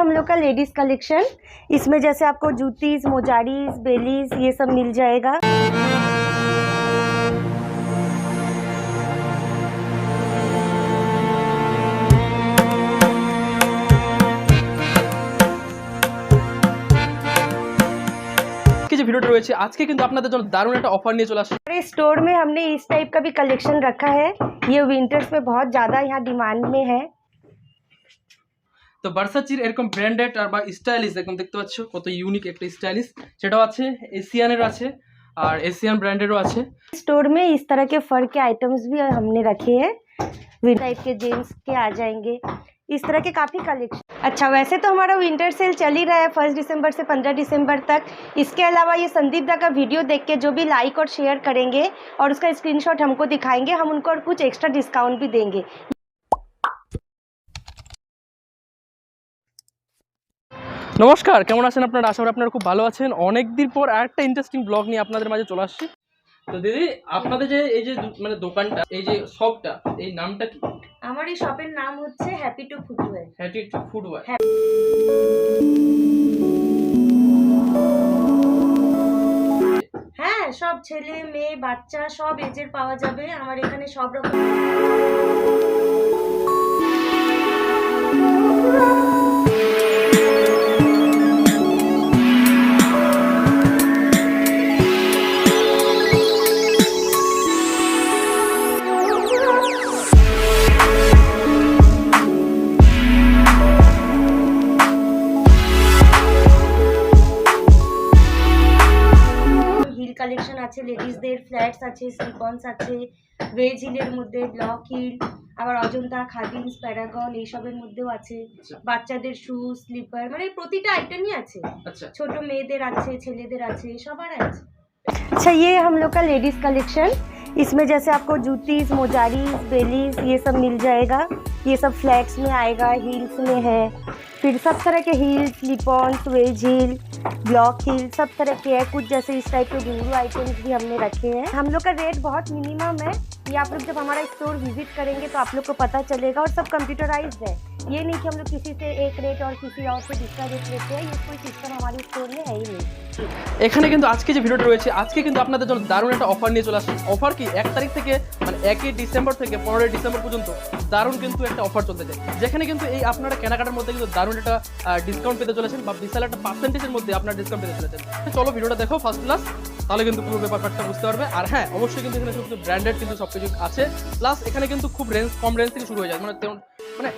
हम लोग का लेडीज कलेक्शन। इसमें जैसे आपको जूतीज, मोजारीज, बेलीज ये सब मिल जाएगा। যে ভিডিওটা রয়েছে আজকে কিন্তু আপনাদের জন্য দারুণ একটা অফার নিয়ে চলে আসছে। हमारे स्टोर में हमने इस टाइप का भी कलेक्शन रखा है। ये विंटर्स में बहुत ज़्यादा यहाँ डिमांड में है। তো ভার্সাচির এরকম ব্র্যান্ডেড আর বা স্টাইলিশ একদম দেখতে পাচ্ছ কত ইউনিক একটা স্টাইলিশ, সেটাও আছে, এশিয়ানেরও আছে আর এশিয়ান ব্র্যান্ডেরও আছে। स्टोर में इस तरह के फर के आइटम्स भी हमने रखे हैं। विंटर टाइप के जेंट्स के आ जाएंगे, इस तरह के काफ़ी कलेक्शन। अच्छा, वैसे तो हमारा विंटर सेल चल ही रहा है 1 दिसंबर से 15 दिसंबर तक। इसके अलावा ये संदीप दा का वीडियो देख के जो भी लाइक और शेयर करेंगे और उसका स्क्रीनशॉट हमको दिखाएंगे, हम उनको और कुछ एक्स्ट्रा डिस्काउंट भी देंगे। নমস্কার, কেমন আছেন আপনারা? আশা করি আপনারা খুব ভালো আছেন। অনেক দিন পর আরেকটা ইন্টারেস্টিং ব্লগ নিয়ে আপনাদের মাঝে চলে আসছি। তো দিদি, আপনাদের যে এই যে মানে দোকানটা, এই যে শপটা, এই নামটা কি? আমার এই শপের নাম হচ্ছে happy to footwear. Happy to footwear. হ্যাঁ, সব ছেলে মেয়ে বাচ্চা সব এজের পাওয়া যাবে আমার এখানে, সব রকম। কালেকশন আছে, লেডিসদের ফ্ল্যাটস আছে, স্লিপঅনস আছে, ওয়েজ হিলের মধ্যে ব্লক হিল, আবার অজন্তা, খাদিমস, প্যারাগন এইসবের মধ্যেও আছে। বাচ্চাদের শু, স্লিপার, মানে প্রতিটা আইটেমই আছে। ছোট মেয়েদের আছে, ছেলেদের আছে, সবার আছে। अच्छा, ये हम लोग का लेडीज कलेक्शन। इसमें जैसे आपको जूतीज, मोजारीज, बेलीज ये सब मिल जाएगा। ये सब फ्लैट्स में आएगा, हील्स में है, फिर सब तरह के heels, slip ons, wedge heel, block heel, सब तरह के है। कुछ जैसे इस टाइप के घुंघरू आइटम्स भी हमने रखे हैं। हम लोग का रेट बहुत मिनिमम है। ये आप लोग जब हमारा स्टोर विजिट करेंगे तो आप लोग को पता चलेगा। और सब कंप्यूटराइज्ड है, ये नहीं कि हम लोग किसी से एक रेट और किसी और से दूसरा रेट लेते हैं। ये कोई सिस्टम हमारे स्टोर में है ही नहीं। এখানে কিন্তু আজকে যে ভিডিওটা রয়েছে আজকে কিন্তু আপনাদের জন্য দারুণ একটা অফার নিয়ে চলে আসছে। অফার কি, 1 তারিখ থেকে মানে 1 ডিসেম্বর থেকে 15 ডিসেম্বর পর্যন্ত দারুণ কিন্তু একটা অফার চলতেছে, যেখানে কিন্তু এই আপনারা কেনাকাটার মধ্যে কিন্তু দারুণ একটা ডিসকাউন্ট পেতে চলেছেন বা বিশাল একটা পার্সেন্টেজের মধ্যে আপনারা ডিসকাউন্ট পেতে চলেছেন। চলো ভিডিওটা দেখো ফার্স্ট ক্লাস, তাহলে কিন্তু পুরো ব্যাপারটা বুঝতে পারবে। আর হ্যাঁ, অবশ্যই কিন্তু এখানে শুধু ব্র্যান্ডেড কিন্তু সব কিছু আছে, প্লাস এখানে কিন্তু খুব কম রেঞ্জ থেকে শুরু হয়ে যায়, মানে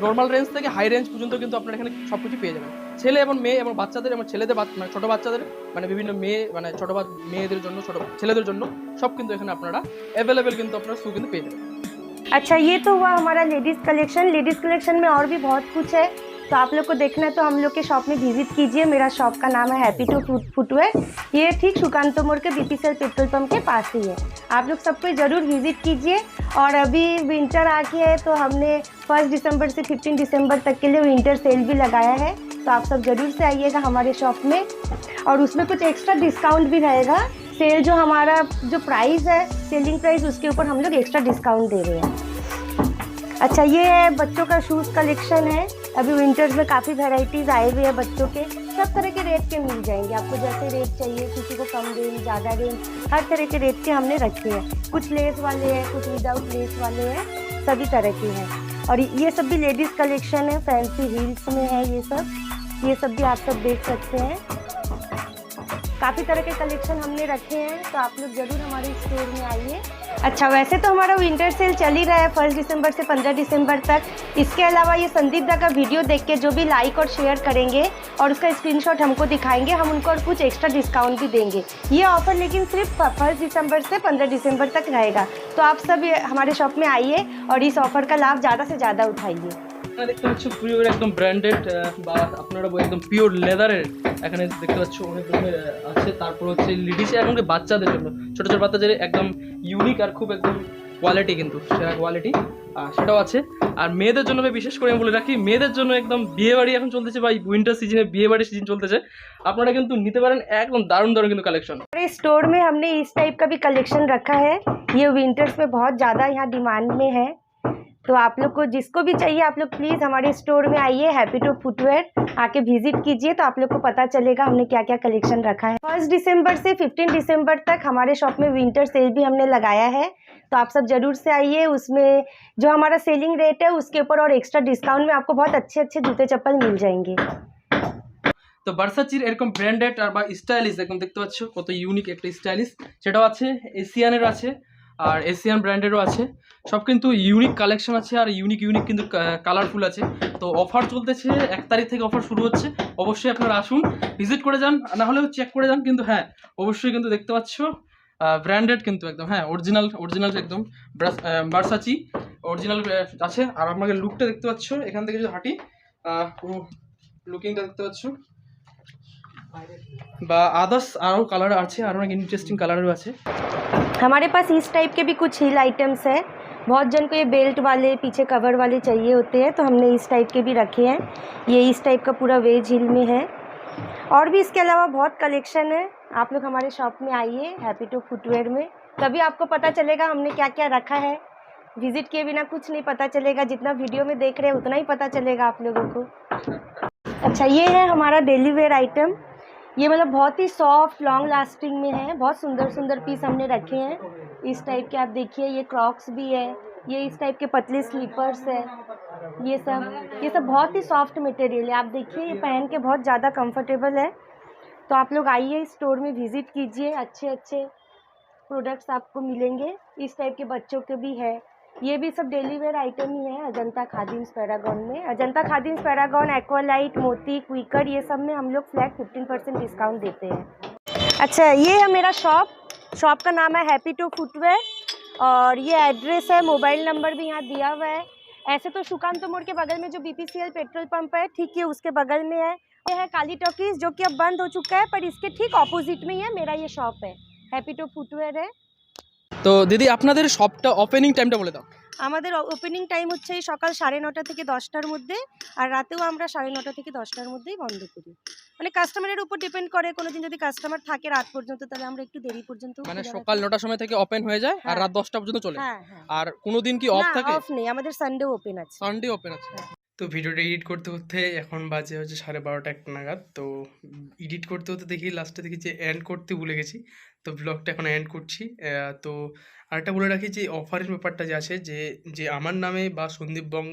নর্মাল রেঞ্জ থেকে হাই রেঞ্জ পর্যন্ত কিন্তু আপনারা এখানে সব কিছু পেয়ে যাবেন। ছেলে এবং মেয়ে এবং বাচ্চাদের এবং ছেলেদের মানে ছোটো বাচ্চাদের, মানে বিভিন্ন মেয়ে মানে ছোটো মেয়েদের জন্য, ছোটো ছেলেদের জন্য সব কিন্তু এখানে আপনারা অ্যাভেলেবেল কিন্তু আপনারা শু কিন্তু পেয়ে যাবেন। अच्छा, ये तो हुआ हमारा लेडीज़ कलेक्शन। लेडीज़ कलेक्शन में और भी बहुत कुछ है, तो आप लोग को देखना है तो हम लोग के शॉप में विजिट कीजिए। मेरा शॉप का नाम है हैप्पी टू फुटवेयर। ये ठीक सुकांतो मोड़ के बीपीसीएल पेट्रोल पंप के पास ही है। आप लोग सबको ज़रूर विजिट कीजिए। और अभी विंटर आ गई है तो हमने 1 दिसंबर से 15 दिसंबर तक के लिए विंटर सेल भी लगाया है, तो आप सब ज़रूर से आइएगा हमारे शॉप में। और उसमें कुछ एक्स्ट्रा डिस्काउंट भी रहेगा। सेल जो हमारा जो प्राइस है, सेलिंग प्राइस, उसके ऊपर हम लोग एक्स्ट्रा डिस्काउंट दे रहे हैं। अच्छा, ये है बच्चों का शूज़ कलेक्शन है। अभी विंटर्स में काफ़ी वेराइटीज़ आए हुए हैं बच्चों के, सब तरह के रेट के मिल जाएंगे आपको। जैसे रेट चाहिए, किसी को कम रेंज, ज़्यादा रेंज, हर तरह के रेट के हमने रखे हैं। कुछ लेस वाले हैं, कुछ विदाउट लेस वाले हैं, सभी तरह के हैं। और ये सब भी लेडीज़ कलेक्शन है, फैंसी हील्स में है ये सब भी आप सब देख सकते हैं। काफ़ी तरह के कलेक्शन हमने रखे हैं, तो आप लोग ज़रूर हमारे स्टोर में आइए। अच्छा, वैसे तो हमारा विंटर सेल चल ही रहा है 1 दिसंबर से 15 दिसंबर तक। इसके अलावा ये संदीप दा का वीडियो देख के जो भी लाइक और शेयर करेंगे और उसका स्क्रीनशॉट हमको दिखाएंगे, हम उनको और कुछ एक्स्ट्रा डिस्काउंट भी देंगे। ये ऑफ़र लेकिन सिर्फ 1 दिसंबर से 15 दिसंबर तक रहेगा, तो आप सब हमारे शॉप में आइए और इस ऑफ़र का लाभ ज़्यादा से ज़्यादा उठाइए। দেখতে পাচ্ছ পিওর একদম ব্র্যান্ডেড বা আপনারা একদম পিওর লেদারের এখানে দেখতে পাচ্ছ অনেক ধরনের আছে। তারপর হচ্ছে লেডিস এবং বাচ্চাদের জন্য, ছোটো ছোটো বাচ্চাদের একদম ইউনিক আর খুব একদম কোয়ালিটি, কিন্তু সেরা কোয়ালিটি সেটাও আছে। আর মেয়েদের জন্য বিশেষ করে আমি বলে রাখি, মেয়েদের জন্য একদম বিয়েবাড়ি এখন চলতেছে বা উইন্টার সিজনে বিয়েবাড়ির সিজন চলতেছে, আপনারা কিন্তু নিতে পারেন একদম দারুণ দারুণ কিন্তু কালেকশন। स्टोर में हमने इस टाइप का भी कलेक्शन रखा है। ये विंटर्स में बहुत ज़्यादा यहाँ डिमांड में है, तो आप लोग को जिसको भी चाहिए आप लोग प्लीज़ हमारे स्टोर में आइए, हैप्पी टू फुटवेयर आके विजिट कीजिए, तो आप लोग को पता चलेगा हमने क्या क्या कलेक्शन रखा है। 1 दिसंबर से 15 दिसंबर तक हमारे शॉप में विंटर सेल भी हमने लगाया है, तो आप सब जरूर से आइए। उसमें जो हमारा सेलिंग रेट है उसके ऊपर और एक्स्ट्रा डिस्काउंट में आपको बहुत अच्छे अच्छे जूते चप्पल मिल जाएंगे। তো ভার্সাচির এরকম ব্র্যান্ডেড আর বা স্টাইলিশ একদম দেখতে পাচ্ছ কত ইউনিক একটা স্টাইলিশ, সেটাও আছে, এশিয়ানেরও আছে আর এশিয়ান ব্র্যান্ডেরও আছে। সব কিন্তু ইউনিক কালেকশন আছে আর ইউনিক ইউনিক কিন্তু কালারফুল আছে। তো অফার চলতেছে, 1 তারিখ থেকে অফার শুরু হচ্ছে। অবশ্যই আপনারা আসুন, ভিজিট করে যান, না হলেও চেক করে যান। কিন্তু হ্যাঁ অবশ্যই কিন্তু দেখতে পাচ্ছ ব্র্যান্ডেড কিন্তু একদম, হ্যাঁ অরিজিনাল একদম ভার্সাচি অরিজিনাল আছে। আর আপনাকে লুকটা দেখতে পাচ্ছ, এখান থেকে যদি হাঁটি পুরো লুকিংটা দেখতে পাচ্ছ, বা আদার্স আরও কালার আছে, আরও অনেক ইন্টারেস্টিং কালারও আছে। हमारे पास इस टाइप के भी कुछ हिल आइटम्स है। बहुत जन को ये बेल्ट वाले पीछे कवर वाले चाहिए होते हैं, तो हमने इस टाइप के भी रखे हैं। ये इस टाइप का पूरा वेज हिल में है, और भी इसके अलावा बहुत कलेक्शन है। आप लोग हमारे शॉप में आइए, हैप्पी टू फुटवेयर में, तभी आपको पता चलेगा हमने क्या क्या रखा है। विजिट किए बिना कुछ नहीं पता चलेगा, जितना वीडियो में देख रहे हैं उतना ही पता चलेगा आप लोगों को। अच्छा, ये है हमारा डेली वेयर आइटम। ये मतलब बहुत ही सॉफ्ट लॉन्ग लास्टिंग में है, बहुत सुंदर सुंदर पीस हमने रखे हैं इस टाइप के। आप देखिए ये क्रॉक्स भी है, ये इस टाइप के पतले स्लीपर्स है, ये सब बहुत ही सॉफ्ट मटेरियल है। आप देखिए ये पहन के बहुत ज़्यादा कंफर्टेबल है। तो आप लोग आइए स्टोर में विज़िट कीजिए, अच्छे अच्छे प्रोडक्ट्स आपको मिलेंगे। इस टाइप के बच्चों के भी है, ये भी सब डेली वेयर आइटम ही है अजंता खादिम्स पैरागॉन में। अजंता खादिम्स पैरागॉन, एक्वालाइट, मोती, क्विकर, ये सब में हम लोग फ्लैट 15% डिस्काउंट देते हैं। अच्छा, ये है मेरा शॉप का नाम है हैप्पी टू फुटवेयर, और ये एड्रेस है, मोबाइल नंबर भी यहाँ दिया हुआ है। ऐसे तो सुकांत मोड़ के बगल में जो BPCL पेट्रोल पंप है, ठीक है उसके बगल में है। ये है काली टॉकीज, जो कि अब बंद हो चुका है, पर इसके ठीक ऑपोजिट में ही है मेरा ये शॉप है, हैप्पी टू फुटवेयर है। তো দিদি আপনাদের শপটা ওপেনিং টাইমটা বলে দাও। আমাদের ওপেনিং টাইম হচ্ছে এই সকাল 9:30 থেকে 10টার মধ্যে, আর রাতেও আমরা 9:30 থেকে 10টার মধ্যেই বন্ধ করি। মানে কাস্টমারের উপর ডিপেন্ড করে, কোনোদিন যদি কাস্টমার থাকে রাত পর্যন্ত তাহলে আমরা একটু দেরি পর্যন্ত, মানে সকাল 9টার সময় থেকে ওপেন হয়ে যায় আর রাত 10টা পর্যন্ত চলে। হ্যাঁ হ্যাঁ। আর কোনোদিন কি অফ থাকে? অফ নেই, আমাদের সানডে ওপেন আছে। সানডে ওপেন আছে। তো ভিডিওটা এডিট করতে করতে এখন বাজে হচ্ছে 12:30 1 নাগাদ। তো এডিট করতে করতে দেখি লাস্টে দেখি যে এন্ড করতে ভুলে গেছি, তো ব্লগটা এখন এন্ড করছি। তো আরেকটা বলে রাখি যে অফারের ব্যাপারটা যে আছে, যে আমার নামে বা সন্দীপ বং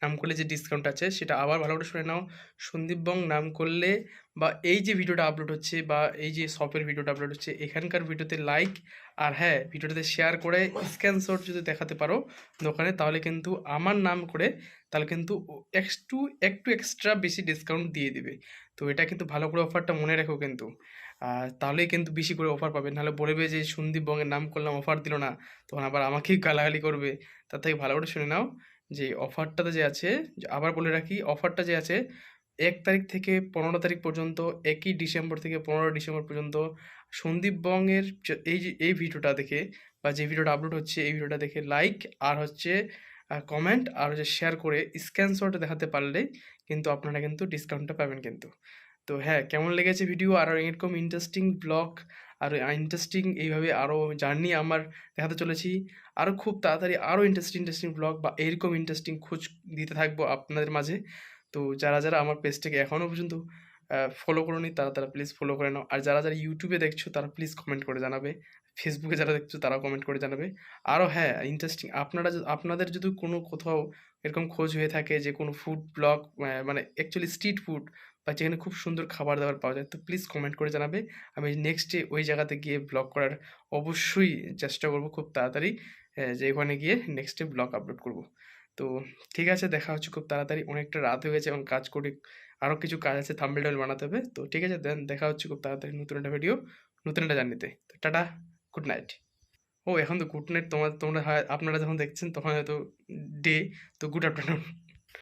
নাম করলে যে ডিসকাউন্ট আছে সেটা আবার ভালো করে শুনে নাও। সন্দীপ বং নাম করলে বা এই যে ভিডিওটা আপলোড হচ্ছে বা এই যে শপের ভিডিওটা আপলোড হচ্ছে, এখানকার ভিডিওতে লাইক আর হ্যাঁ ভিডিওটাতে শেয়ার করে স্ক্রিনশট যদি দেখাতে পারো দোকানে, তাহলে কিন্তু আমার নাম করে তাহলে কিন্তু একটু এক্সট্রা বেশি ডিসকাউন্ট দিয়ে দিবে। তো এটা কিন্তু ভালো করে অফারটা মনে রেখো কিন্তু, তাহলেই কিন্তু বেশি করে অফার পাবে। নাহলে বলবে যে সন্দীপ বংয়ের নাম করলাম অফার দিল না, তখন আবার আমাকেই গালাগালি করবে। তার থেকে ভালো করে শুনে নাও যে অফারটাতে যে আছে, আবার বলে রাখি অফারটা যে আছে 1 তারিখ থেকে 15 তারিখ পর্যন্ত, 1 ডিসেম্বর থেকে 15 ডিসেম্বর পর্যন্ত সন্দীপ বংয়ের এই ভিডিওটা দেখে বা যে ভিডিওটা আপলোড হচ্ছে এই ভিডিওটা দেখে লাইক আর হচ্ছে কমেন্ট আর হচ্ছে শেয়ার করে স্ক্রিনশট দেখাতে পারলে কিন্তু আপনারা কিন্তু ডিসকাউন্টটা পাবেন কিন্তু। তো হ্যাঁ, কেমন লেগেছে ভিডিও? আর এরকম ইন্টারেস্টিং ব্লগ আর ইন্টারেস্টিং এইভাবে আরও জার্নি আমার দেখাতে চলেছি। আরও খুব তাড়াতাড়ি আরও ইন্টারেস্টিং ব্লগ বা এরকম ইন্টারেস্টিং খোঁজ দিতে থাকবো আপনাদের মাঝে। তো যারা আমার পেজটাকে এখনও পর্যন্ত ফলো করোনি তারা প্লিজ ফলো করে নাও। আর যারা ইউটিউবে দেখছো তারা প্লিজ কমেন্ট করে জানাবে, ফেসবুকে যারা দেখছো তারাও কমেন্ট করে জানাবে। আরও হ্যাঁ ইন্টারেস্টিং আপনাদের যদি কোনো কোথাও এরকম খোঁজ হয়ে থাকে যে কোনো ফুড ব্লগ, মানে অ্যাকচুয়ালি স্ট্রিট ফুড বা যেখানে খুব সুন্দর খাবার দাবার পাওয়া যায়, তো প্লিজ কমেন্ট করে জানাবে। আমি নেক্সটে ওই জায়গাতে গিয়ে ব্লগ করার অবশ্যই চেষ্টা করব খুব তাড়াতাড়ি, যে ওখানে গিয়ে নেক্সটে ব্লগ আপলোড করব। তো ঠিক আছে, দেখা হচ্ছে খুব তাড়াতাড়ি। অনেকটা রাত হয়ে গেছে এবং কাজ করি, আরও কিছু কাজ আছে, থাম্বনেল বানাতে হবে। তো ঠিক আছে, দেন দেখা হচ্ছে খুব তাড়াতাড়ি নতুন একটা ভিডিও, নতুন একটা জার্নিতে। তো টাটা, গুড নাইট। ও এখন তো গুড নাইট, তোমরা আপনারা যখন দেখছেন তখন হয়তো ডে, তো গুড আফটারনুন।